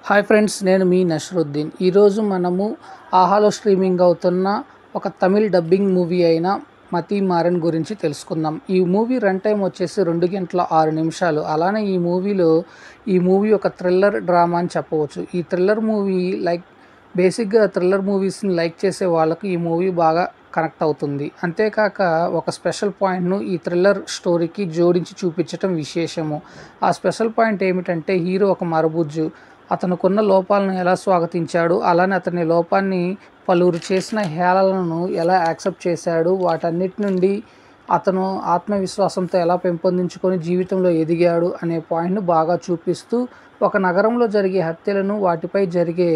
Hi friends, నేను మీ నషరుద్దీన్. ఈరోజు మనము ఆహాలో స్ట్రీమింగ్ అవుతున్న ఒక తమిళ్ డబ్బింగ్ మూవీ అయిన మతిమారన్ గురించి తెలుసుకుందాం. ఈ మూవీ రన్ టైం వచ్చేసి 2 గంటల 6 నిమిషాలు. అలానే ఈ మూవీ ఒక థ్రిల్లర్ డ్రామా అని చెప్పవచ్చు. ఈ థ్రిల్లర్ మూవీ బేసిక్గా థ్రిల్లర్ మూవీస్ని లైక్ చేసే వాళ్ళకు ఈ మూవీ బాగా కనెక్ట్ అవుతుంది. అంతేకాక ఒక స్పెషల్ పాయింట్ను ఈ థ్రిల్లర్ స్టోరీకి జోడించి చూపించటం విశేషము. ఆ స్పెషల్ పాయింట్ ఏమిటంటే, హీరో ఒక మరబుజ్జు. అతనుకున్న లోపాలను ఎలా స్వాగతించాడు, అలానే అతని లోపాన్ని పలువురు చేసిన హేళనలను ఎలా యాక్సెప్ట్ చేశాడు, వాటన్నిటి నుండి అతను ఆత్మవిశ్వాసంతో ఎలా పెంపొందించుకొని జీవితంలో ఎదిగాడు అనే పాయింట్ను బాగా చూపిస్తూ, ఒక నగరంలో జరిగే హత్యలను వాటిపై జరిగే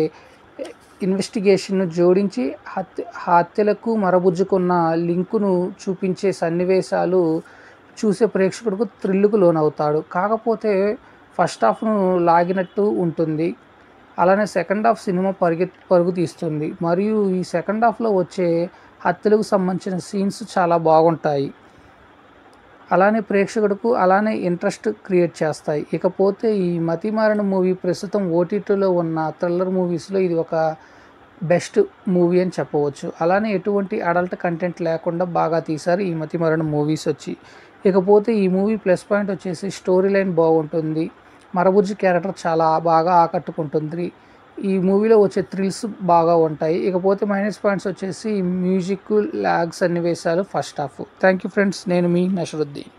ఇన్వెస్టిగేషన్ను జోడించి హత్యలకు మరబుజ్జుకున్న లింకును చూపించే సన్నివేశాలు చూసే ప్రేక్షకుడికి థ్రిల్లుకు లోనవుతాడు. కాకపోతే ఫస్ట్ హాఫ్ను లాగినట్టు ఉంటుంది. అలానే సెకండ్ హాఫ్ సినిమా పరుగు తీస్తుంది. మరియు ఈ సెకండ్ హాఫ్లో వచ్చే హత్యలకు సంబంధించిన సీన్స్ చాలా బాగుంటాయి. అలానే ప్రేక్షకుడికి ఇంట్రెస్ట్ క్రియేట్ చేస్తాయి. ఇకపోతే ఈ మతిమారన్ మూవీ ప్రస్తుతం ఓటీటీలో ఉన్న థ్రిల్లర్ మూవీస్లో ఇది ఒక బెస్ట్ మూవీ అని చెప్పవచ్చు. అలానే ఎటువంటి అడల్ట్ కంటెంట్ లేకుండా బాగా తీశారు ఈ మతిమారన్ మూవీస్ వచ్చి. ఇకపోతే ఈ మూవీ ప్లస్ పాయింట్ వచ్చేసి స్టోరీ లైన్ బాగుంటుంది. మరబుజ్జి క్యారెక్టర్ చాలా బాగా ఆకట్టుకుంటుంది. ఈ మూవీలో వచ్చే థ్రిల్స్ బాగా ఉంటాయి. ఇకపోతే మైనస్ పాయింట్స్ వచ్చేసి మ్యూజిక్, లాగ్ సన్నివేశాలు, first half. Thank you friends, నేను మీ నషరుద్దీన్.